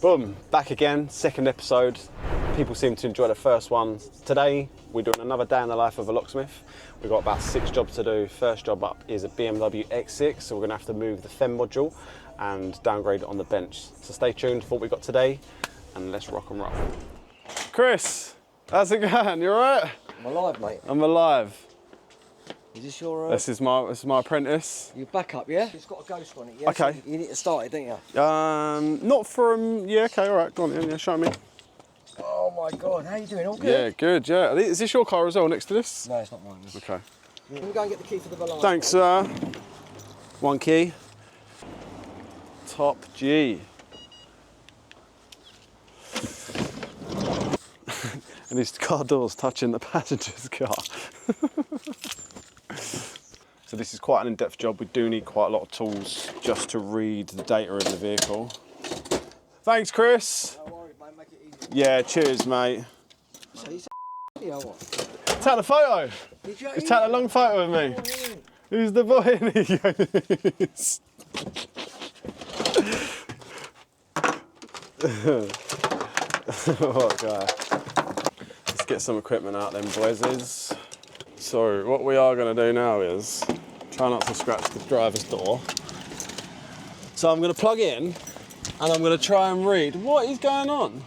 Boom, back again, second episode. People seem to enjoy the first one. Today, we're doing another day in the life of a locksmith. We've got about 6 jobs to do. First job up is a BMW X6, so we're gonna have to move the FEM module and downgrade it on the bench. So stay tuned for what we've got today, and let's rock and roll. Chris, how's it going? You all right? I'm alive, mate. I'm alive. Is this your... This is my apprentice. Your backup, yeah? It's got a ghost on it, yeah? Okay. So you need to start it, don't you? Not from, yeah, okay, all right, go on then, yeah, show me. Oh my God, how you doing? All good? Yeah, good, yeah. Is this your car as well, next to this? No, it's not mine. Okay. Let me go and get the key for the Velar. Thanks, sir. One key. Top G. And his car door's touching the passenger's car. So this is quite an in-depth job. We do need quite a lot of tools just to read the data in the vehicle. Thanks, Chris. No worries, mate, make it easy. Yeah, cheers, mate. So you video or what? Take the photo. Did you? Just take a long photo of me. Who's the boy? What guy? Let's get some equipment out then, boys. So what we are going to do now is try not to scratch the driver's door. So I'm going to plug in and I'm going to try and read what is going on.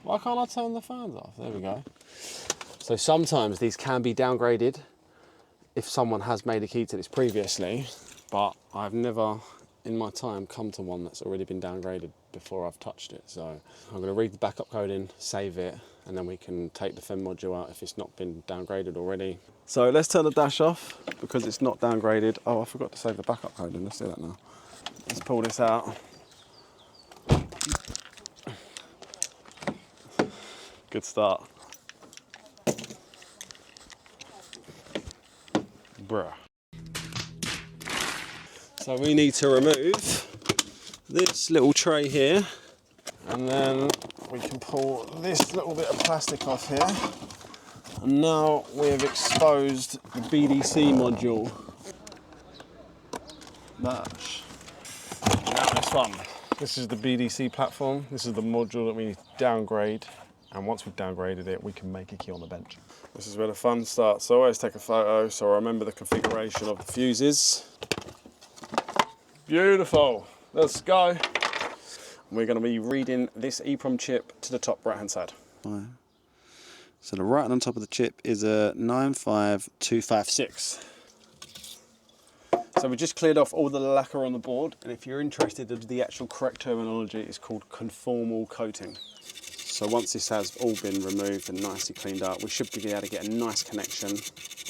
Why can't I turn the fans off? There we go. So sometimes these can be downgraded if someone has made a key to this previously, but I've never in my time come to one that's already been downgraded before I've touched it. So I'm going to read the backup code in, save it, and then we can take the FEM module out if it's not been downgraded already. So let's turn the dash off because it's not downgraded. Oh, I forgot to save the backup code in. Let's do that now. Let's pull this out. Good start. Bruh. So we need to remove this little tray here, and then we can pull this little bit of plastic off here. And now we have exposed the BDC module. Bash. Now this one. This is the BDC platform. This is the module that we need to downgrade. And once we've downgraded it, we can make a key on the bench. This is where the fun starts. So I always take a photo so I remember the configuration of the fuses. Beautiful. Let's go. We're going to be reading this EEPROM chip to the top right hand side. So the right on top of the chip is a 95256. So we just cleared off all the lacquer on the board, and if you're interested in the actual correct terminology, it's called conformal coating. So once this has all been removed and nicely cleaned up, we should be able to get a nice connection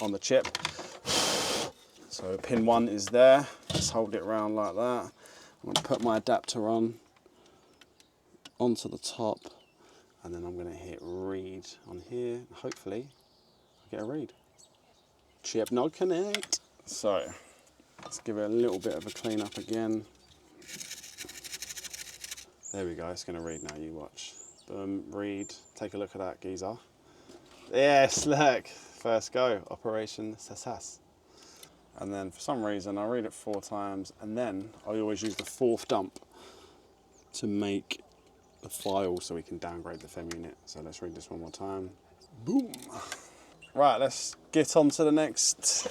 on the chip. So pin 1 is there. Let's hold it around like that. I'm going to put my adapter onto the top, and then I'm going to hit read on here. Hopefully I get a read. Chip not connect. So let's give it a little bit of a clean up again. There we go, it's going to read now, you watch. Boom, read, take a look at that, geezer. Yes, look, first go, operation success. And then for some reason I read it 4 times, and then I always use the 4th dump to make the file so we can downgrade the FEM unit. So let's read this one more time. Boom. Right, let's get on to the next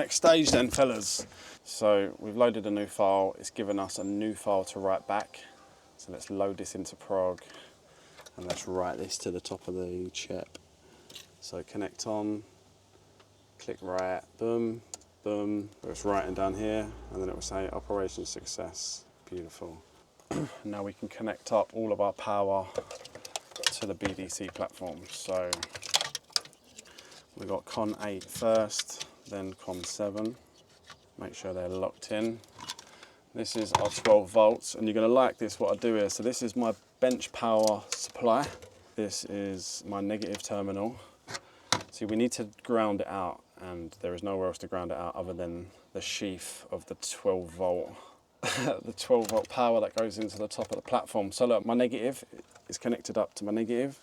stage then, fellas. So we've loaded a new file. It's given us a new file to write back. So let's load this into prog and let's write this to the top of the chip. So connect on, click write, boom, boom. It's writing down here, and then it will say operation success. Beautiful. Now we can connect up all of our power to the BDC platform. So we've got con 8 first, then con 7. Make sure they're locked in. This is our 12 volts, and you're going to like this, what I do here. So this is my bench power supply. This is my negative terminal. See, we need to ground it out, and there is nowhere else to ground it out other than the sheath of the 12 volt. The 12 volt power that goes into the top of the platform. So look, my negative is connected up to my negative,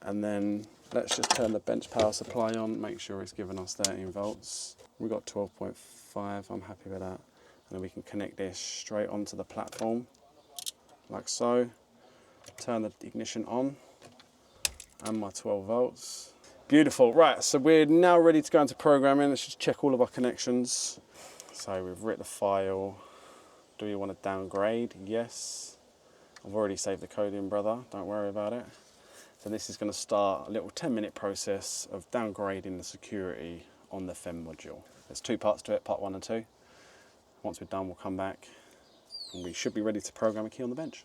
and then let's just turn the bench power supply on, make sure it's giving us 13 volts. We've got 12.5, I'm happy with that. And then we can connect this straight onto the platform, like so. turn the ignition on, and my 12 volts. Beautiful. Right, so we're now ready to go into programming. Let's just check all of our connections. So we've written the file. Do you want to downgrade? Yes. I've already saved the code in, brother. Don't worry about it. So this is going to start a little 10-minute process of downgrading the security on the FEM module. There's 2 parts to it, part 1 and 2. Once we're done, we'll come back and we should be ready to program a key on the bench.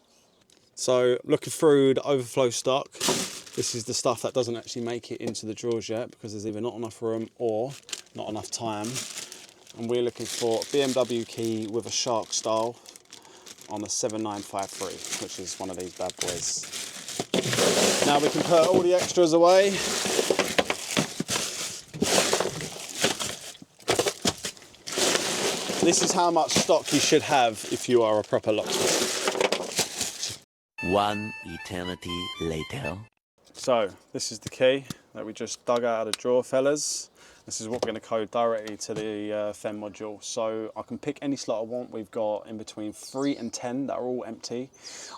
So looking through the overflow stock, this is the stuff that doesn't actually make it into the drawers yet because there's either not enough room or not enough time. And we're looking for BMW key with a shark style on the 7953, which is one of these bad boys. Now we can put all the extras away. This is how much stock you should have if you are a proper locksmith. 1 eternity later. So this is the key that we just dug out of the drawer, fellas. This is what we're going to code directly to the FEM module. So I can pick any slot I want. We've got in between 3 and 10 that are all empty.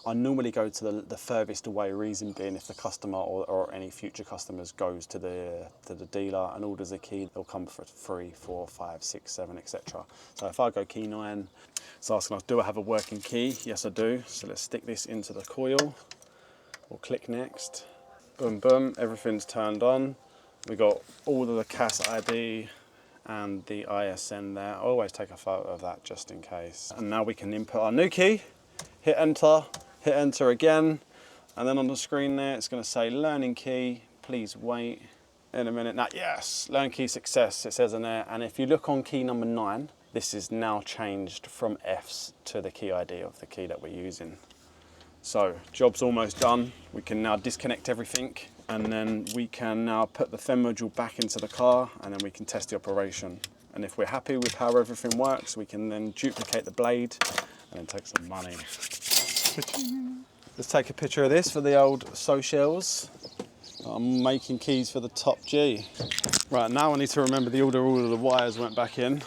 I normally go to the furthest away, reason being if the customer or any future customers goes to the dealer and orders a key, they'll come for 3, 4, 5, 6, 7, etc. So if I go key 9, it's asking us, do I have a working key? Yes, I do. So let's stick this into the coil. We'll click next. Boom, boom, everything's turned on. We got all of the CAS ID and the ISN there. I always take a photo of that just in case. And now we can input our new key, hit enter again. And then on the screen there, it's gonna say learning key, please wait in a minute. Now, yes, learn key success, it says in there. And if you look on key number 9, this is now changed from Fs to the key ID of the key that we're using. So, job's almost done. We can now disconnect everything and then we can now put the FEM module back into the car and then we can test the operation. And if we're happy with how everything works, we can then duplicate the blade and then take some money. Let's take a picture of this for the old socials. I'm making keys for the top G. Right, now I need to remember the order all of the wires went back in.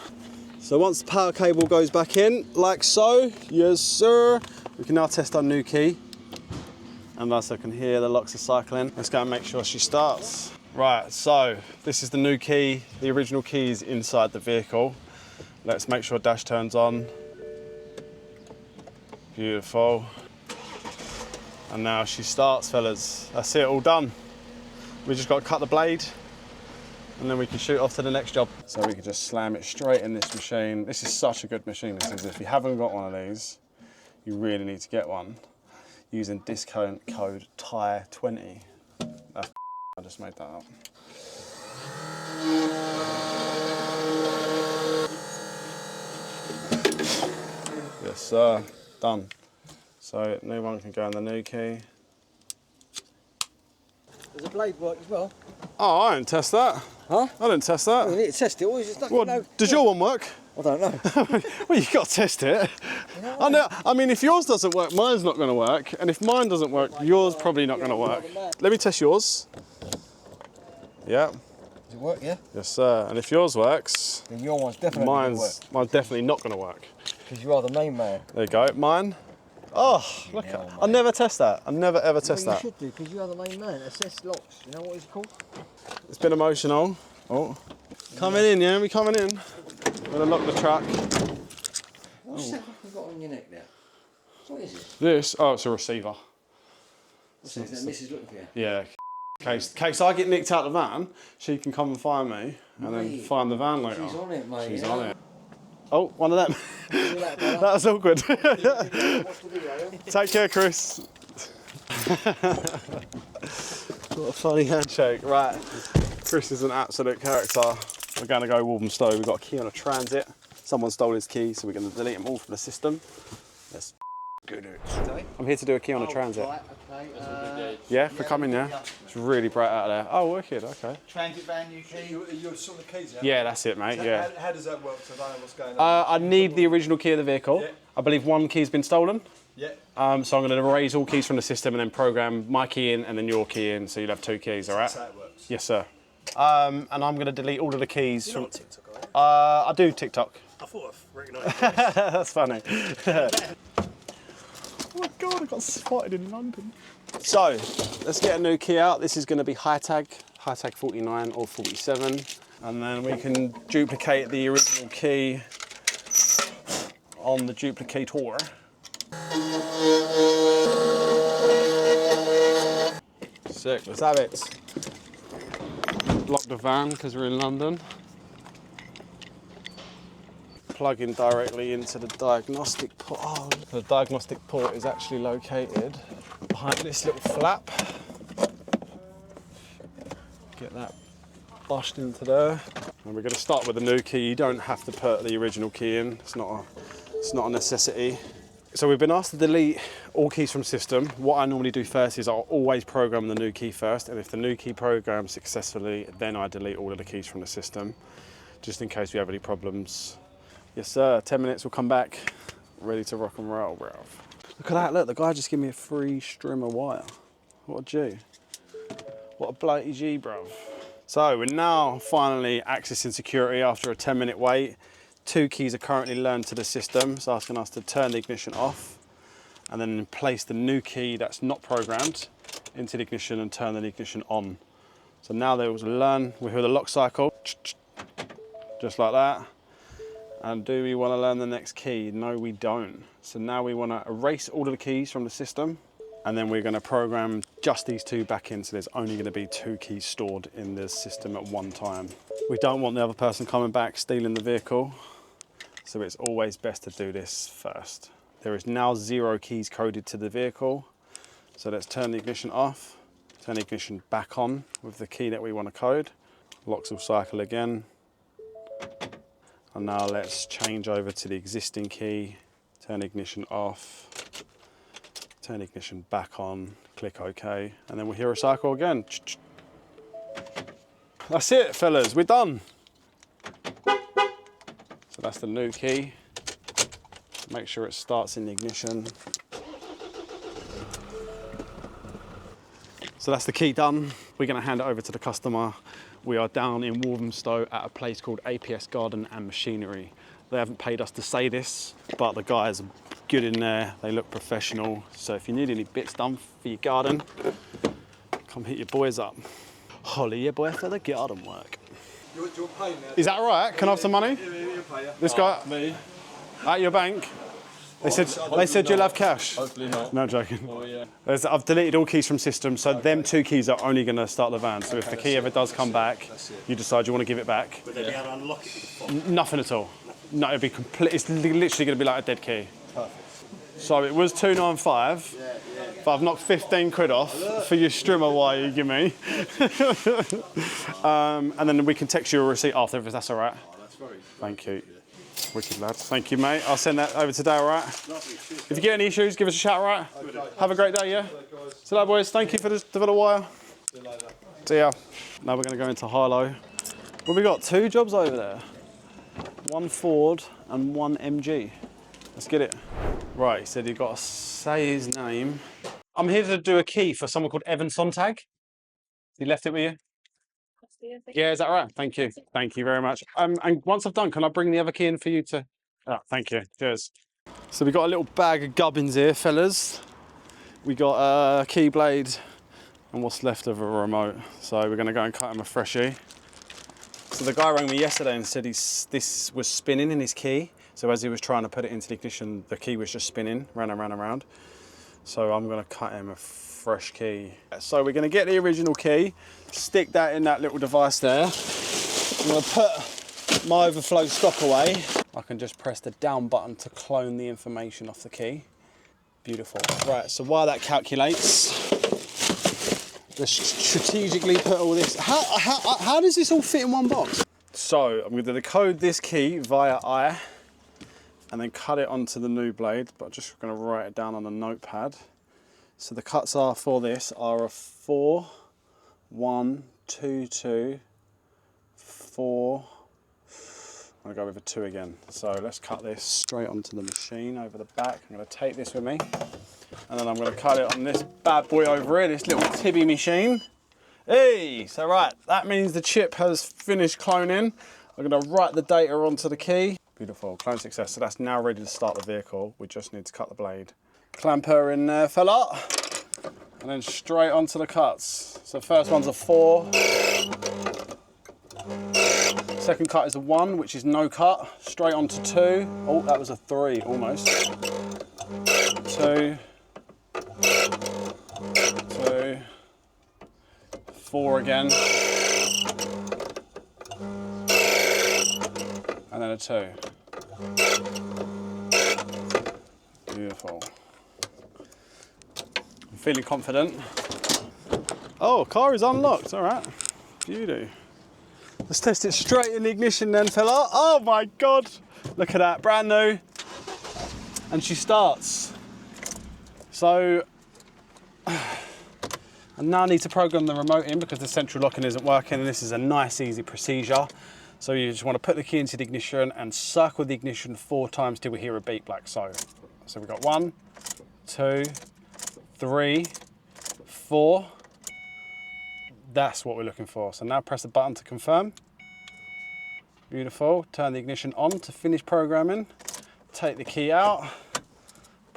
So once the power cable goes back in, like so, yes sir, we can now test our new key. And as I can hear, the locks are cycling. Let's go and make sure she starts. Right, so this is the new key. The original key is inside the vehicle. Let's make sure dash turns on. Beautiful. And now she starts, fellas. That's it, all done. We just got to cut the blade and then we can shoot off to the next job. So we can just slam it straight in this machine. This is such a good machine, this is. If you haven't got one of these, you really need to get one. Using discount code TIE20. I just made that up. Yes sir, done. So new one can go in the new key. Does the blade work as well? Oh, I didn't test that. Huh? I didn't test that. You need to test it. Always just Well, does your one work? I don't know. Well, you've got to test it. I mean, if yours doesn't work, mine's not going to work. And if mine doesn't work, yours probably not going to work. Let me test yours. Yeah. Does it work, yeah? Yes, sir. And if yours works, then your one's definitely going to work. Mine's definitely not going to work. Because you are the main man. There you go. Mine. Oh, look. I never test that. I never ever test that. You should do, because you are the main man. Assess locks. You know what it's called? It's been emotional. Oh. Coming in, yeah? We coming in. We're going to lock the truck. What's that you've got on your neck there? What is it? This? Oh, it's a receiver. What's that? Mrs. looking for you? Yeah. In case I get nicked out of the van, she can come and find me and then find the van later. She's on it, mate. She's on it. Oh, one of them. That was awkward. Take care, Chris. What a funny handshake. Right. Chris is an absolute character. We're going to go Walthamstow. We've got a key on a transit. Someone stole his key, so we're going to delete them all from the system. Let's go do it. I'm here to do a key on a transit. Right, okay. Yeah, for coming, yeah? It's really bright out there. Oh, wicked, okay. Transit van, new key. You're sorting the keys out? Yeah, that's it, mate, So yeah. How does that work? So I don't know what's going on. I need the original key of the vehicle. Yeah. I believe one key's been stolen. Yeah. So I'm going to erase all keys from the system and then program my key in and then your key in, so you'll have 2 keys, all right? That's how it works. Yes, sir. And I'm going to delete all of the keys You're from... not TikTok, are you? I do TikTok. I thought I recognised your voice. That's funny. my God, I got spotted in London. So, let's get a new key out. This is going to be high tag 49 or 47. And then we can duplicate the original key on the duplicator. Sick, let's have it. Lock the van because we're in London. Plug in directly into the diagnostic port. Oh, the diagnostic port is actually located behind this little flap. Get that bushed into there. And we're going to start with the new key. You don't have to put the original key in. It's not a necessity. So we've been asked to delete all keys from system. What I normally do first is I'll always program the new key first, and if the new key programs successfully, then I delete all of the keys from the system, just in case we have any problems. Yes sir, 10 minutes, we'll come back, ready to rock and roll, bruv. Look at that, look, the guy just gave me a free string of wire. What a G. What a bloody G, bruv. So we're now finally accessing security after a 10-minute wait. 2 keys are currently learned to the system. It's asking us to turn the ignition off and then place the new key that's not programmed into the ignition and turn the ignition on. So now they will learn, we hear the lock cycle, just like that. And do we want to learn the next key? No, we don't. So now we want to erase all of the keys from the system, and then we're going to program just these 2 back in, so there's only going to be 2 keys stored in the system at one time. We don't want the other person coming back, stealing the vehicle. So it's always best to do this first. There is now 0 keys coded to the vehicle. So let's turn the ignition off, turn the ignition back on with the key that we want to code. Locks will cycle again. And now let's change over to the existing key, turn the ignition off, turn the ignition back on, click OK, and then we'll hear a cycle again. That's it, fellas, we're done. So that's the new key. Make sure it starts in the ignition. So that's the key done. We're going to hand it over to the customer. We are down in Walthamstow at a place called APS Garden and Machinery. They haven't paid us to say this, but the guys are good in there. They look professional. So if you need any bits done for your garden, come hit your boys up. Holly your boy for the garden work. You're paying now. Is that right? Can I have some money? Yeah. This guy? Me. At your bank? They said you'll have cash. Hopefully not. No, joking. Oh yeah. I've deleted all keys from system, so them 2 keys are only going to start the van. So if the key ever does come back, you decide you want to give it back. Would they be able to unlock it? Nothing at all. No, it'd be complete. It's literally going to be like a dead key. Perfect. So it was 295, but I've knocked 15 quid off for your strimmer wire you give me. And then we can text you a receipt after if that's all right. Oh, that's very good. Thank you. Wicked lad. Thank you, mate. I'll send that over today, all right? If you get any issues, give us a shout, all right? Have a great day, yeah? See you later, boys. Thank you for the wire. See you later. See ya. Now we're going to go into Harlow. Well, we got 2 jobs over there. 1 Ford and 1 MG. Let's get it. Right, he said you've got to say his name. I'm here to do a key for someone called Evan Sontag. He left it with you? Yeah, is that right? Thank you. Thank you very much. And once I've done, can I bring the other key in for you to... Oh, thank you. Cheers. So we've got a little bag of gubbins here, fellas. We got a key blade and what's left of a remote. So we're going to go and cut him a freshie. So the guy rang me yesterday and said this was spinning in his key. So as he was trying to put it into the ignition, the key was just spinning, round and round and round. So I'm going to cut him a fresh key. So we're going to get the original key, stick that in that little device there. I'm going to put my overflow stock away. I can just press the down button to clone the information off the key. Beautiful. Right, so while that calculates, let's strategically put all this. How does this all fit in one box? So I'm going to decode this key via I and then cut it onto the new blade, but I'm just going to write it down on a notepad. So the cuts are for this are a 4, 1, 2, 2, 4. I'm going to go with a 2 again. So let's cut this straight onto the machine over the back. I'm going to take this with me and then I'm going to cut it on this bad boy over here, this little Tibby machine. Hey, so right, that means the chip has finished cloning. I'm going to write the data onto the key. Beautiful, clone success. So that's now ready to start the vehicle. We just need to cut the blade. Clamp her in there, fella. And then straight onto the cuts. So first one's a 4. Second cut is a 1, which is no cut. Straight onto 2. Oh, that was a 3, almost. 2. 2. 4 again. And then a 2. Beautiful. I'm feeling confident. Oh, car is unlocked, all right. Beauty. Let's test it straight in the ignition then, fella. Oh my God. Look at that, brand new. And she starts. So, I now need to program the remote in because the central locking isn't working, and this is a nice, easy procedure. So you just want to put the key into the ignition and circle the ignition 4 times till we hear a beep like so. So we've got 1, 2, 3, 4. That's what we're looking for. So now press the button to confirm. Beautiful. Turn the ignition on to finish programming. Take the key out.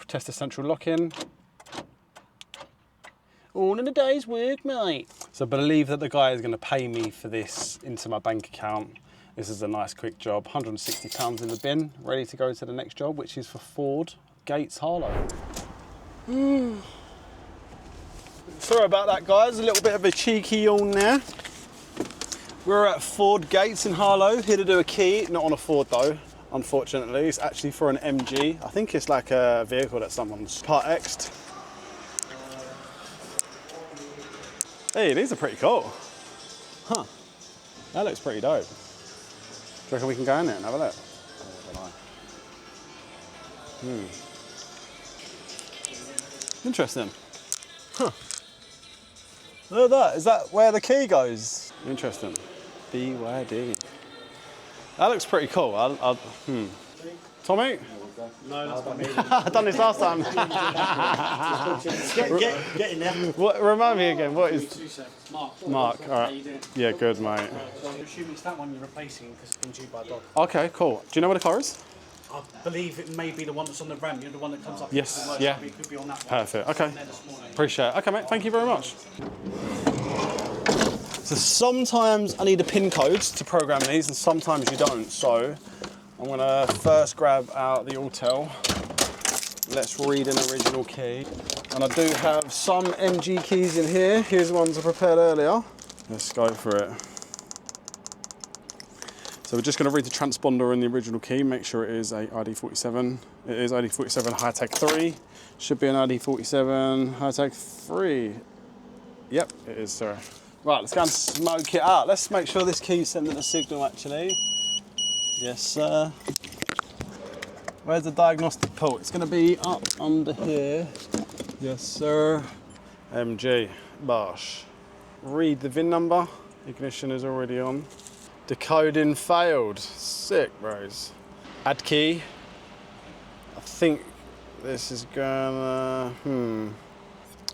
Test the central lock-in. All in a day's work, mate. So I believe that the guy is going to pay me for this into my bank account. This is a nice quick job. £160 in the bin, ready to go to the next job, which is for Ford Gates Harlow. Sorry about that, guys. A little bit of a cheeky yawn there. We're at Ford Gates in Harlow, here to do a key. Not on a Ford though, unfortunately. It's actually for an MG. I think it's like a vehicle that someone's part X'd. Hey, these are pretty cool. Huh. That looks pretty dope. Do you reckon we can go in there and have a look? Interesting. Huh. Look at that. Is that where the key goes? Interesting. BYD. That looks pretty cool. Tommy? No, that's not me. I done this last time. Get in there. What, remind me again, what is... 2 seconds. Mark. Mark, all right. How you doing? Yeah, good, mate. So I'm assuming it's that one you're replacing because it's been due by a dog. Okay, cool. Do you know where the car is? I believe it may be the one that's on the ramp. You're the one that comes up. Yes, to the workshop. yeah. It could be on that one. Perfect, okay. There this morning. Appreciate it. Okay, mate, thank you very much. So sometimes I need a PIN code to program these and sometimes you don't. So I'm gonna first grab out the Autel. Let's read an original key. And I do have some MG keys in here. Here's the ones I prepared earlier. Let's go for it. So we're just going to read the transponder in the original key, make sure it is a ID47. It is ID47 High-Tech 3. Should be an ID47 High-Tech 3. Yep, it is, sorry. Right, let's go and smoke it out. Let's make sure this key's sending a signal, actually. Yes, sir. Where's the diagnostic port? It's going to be up under here. Yes, sir. MG, Bosch. Read the VIN number. Ignition is already on. Decoding failed. Sick, bros. Add key. I think this is gonna...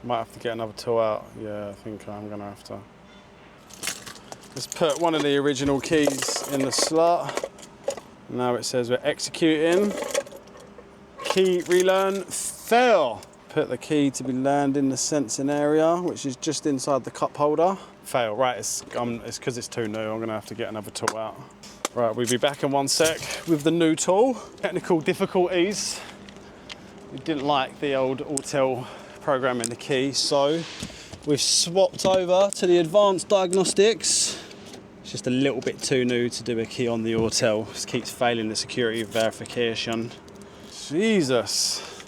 Might have to get another tool out. Yeah, I think I'm gonna have to. Let's put one of the original keys in the slot. Now it says we're executing. Key relearn fail. Put the key to be learned in the sensing area, which is just inside the cup holder. Fail, right, it's because it's too new. I'm gonna have to get another tool out. Right, we'll be back in 1 sec with the new tool. Technical difficulties. We didn't like the old Autel programming the key, so we've swapped over to the advanced diagnostics. It's just a little bit too new to do a key on the Autel. It keeps failing the security verification. Jesus.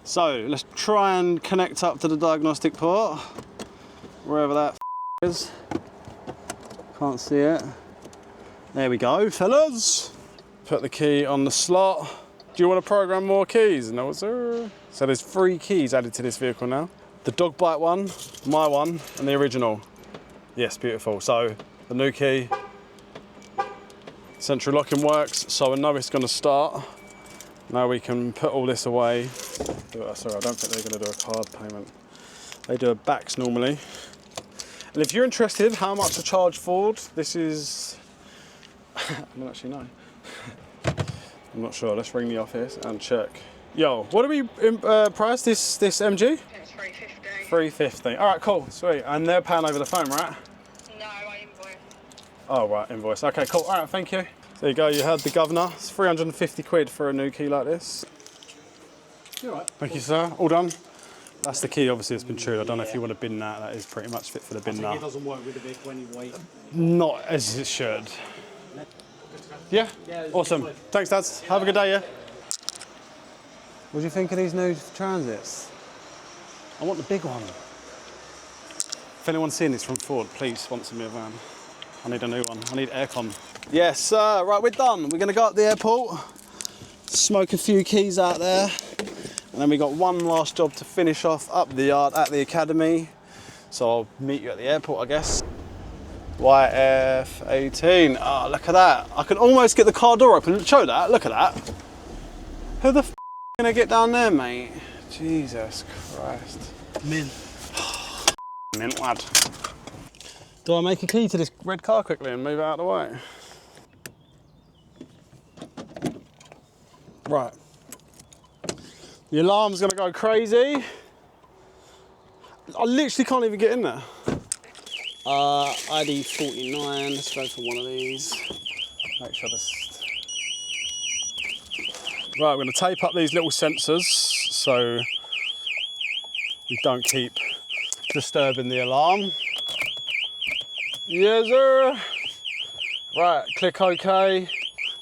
So let's try and connect up to the diagnostic port, wherever that is. Can't see it. There we go, fellas. Put the key on the slot. Do you want to program more keys? No, sir. So there's 3 keys added to this vehicle now. The dog bite one, my one, and the original. Yes, beautiful. So the new key, central locking works, so I know it's going to start. Now we can put all this away. Sorry, I don't think they're going to do a card payment. They do a backs normally. And if you're interested how much to charge Ford, this is... I don't actually know. I'm not sure. Let's ring the office and check. Yo, what do we price this MG? It's 350. 350. All right, cool, sweet. And they're paying over the phone, right? No, I invoice. Oh, right, invoice. Okay, cool. All right, thank you. There you go, you heard the governor. It's 350 quid for a new key like this. You're right. Thank you, sir. All done. That's the key, obviously, it's been chewed. I don't know if you want to bin that. That is pretty much fit for the bin It now. doesn't work with the vehicle anyway. Not as it should. Yeah? Awesome. Thanks, Dad. Have a good day, yeah? What do you think of these new Transits? I want the big one. If anyone's seeing this from Ford, please sponsor me a van. I need a new one. I need aircon. Yes, right, we're done. We're going to go up the airport, smoke a few keys out there, and then we got one last job to finish off up the yard at the academy. So I'll meet you at the airport, I guess. YF18. Oh, look at that. I can almost get the car door open. Show that. Look at that. Who the f gonna get down there, mate? Jesus Christ. Min. Mint lad. Do I make a key to this red car quickly and move it out of the way? Right. The alarm's gonna go crazy. I literally can't even get in there. ID 49, let's go for one of these. Make sure this. Right, we're going to tape up these little sensors so we don't keep disturbing the alarm. Yes, sir. Right, click OK.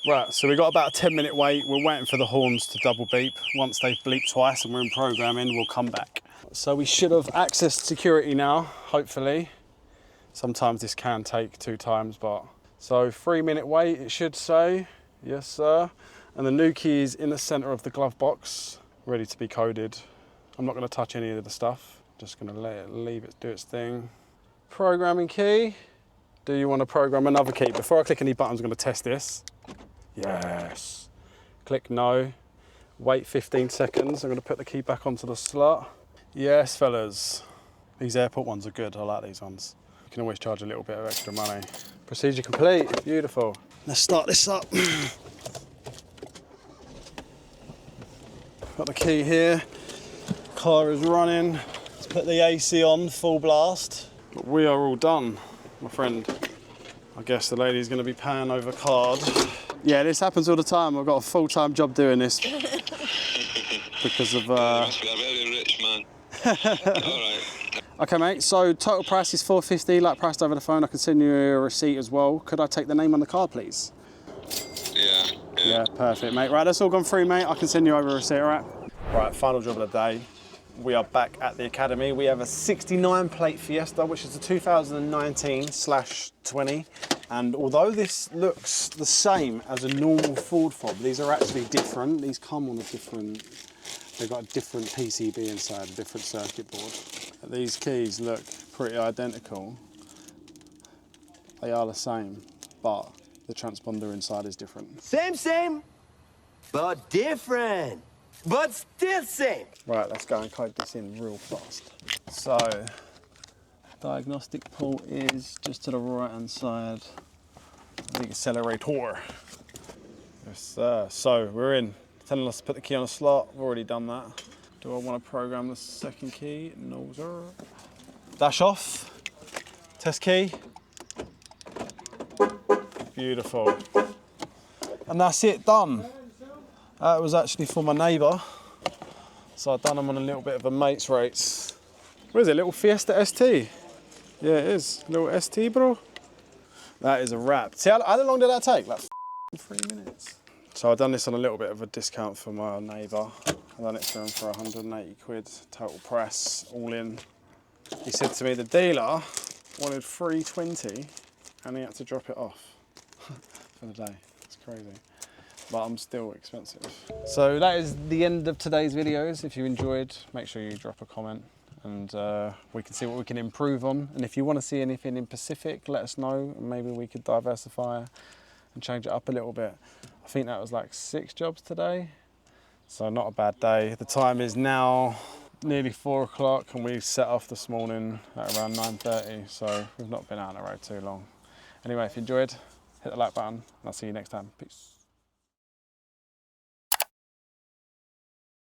Right, so we got about a 10-minute wait. We're waiting for the horns to double beep. Once they've bleeped twice and we're in programming, we'll come back. So we should have accessed security now, hopefully. Sometimes this can take 2 times, but... So 3-minute wait, it should say. Yes, sir. And the new key is in the center of the glove box, ready to be coded. I'm not gonna touch any of the stuff. Just gonna leave it do its thing. Programming key. Do you wanna program another key? Before I click any buttons, I'm gonna test this. Yes. Click no. Wait 15 seconds. I'm gonna put the key back onto the slot. Yes, fellas. These airport ones are good. I like these ones. You can always charge a little bit of extra money. Procedure complete. Beautiful. Let's start this up. Got the key here. Car is running. Let's put the AC on, full blast. But we are all done, my friend. I guess the lady's going to be paying over card. Yeah, this happens all the time. I've got a full-time job doing this because of. You must be a very rich man. All right. Okay, mate. So total price is $450, like priced over the phone. I can send you a receipt as well. Could I take the name on the card, please? Yeah. Perfect, mate. Right, that's all gone through, mate. I can send you over a receipt, all right? Right, final job of the day. We are back at the academy. We have a 69 plate Fiesta, which is a 2019/20. And although this looks the same as a normal Ford fob, these are actually different. These come on a different, they've got a different PCB inside, a different circuit board. These keys look pretty identical. They are the same, but the transponder inside is different. Same, but different. But still same. Right, let's go and code this in real fast. So, diagnostic port is just to the right-hand side of the accelerator. Yes, sir. So, we're in. Telling us to put the key on a slot. We've already done that. Do I want to program the second key? No, sir. Dash off. Test key. Beautiful. And that's it, done. That was actually for my neighbour. So I've done them on a little bit of a mate's rates. What is it, little Fiesta ST? Yeah, it is. Little ST, bro. That is a wrap. See, how long did that take? Like 3 minutes. So I've done this on a little bit of a discount for my neighbour. I've done it for him for 180 quid, total price, all in. He said to me the dealer wanted 320 and he had to drop it off for the day. It's crazy. But I'm still expensive. So that is the end of today's videos. If you enjoyed, make sure you drop a comment and we can see what we can improve on. And if you want to see anything in Pacific, let us know and maybe we could diversify and change it up a little bit. I think that was like 6 jobs today. So not a bad day. The time is now nearly 4 o'clock and we set off this morning at around 9:30. So we've not been out on the road too long. Anyway, if you enjoyed, hit the like button and I'll see you next time. Peace.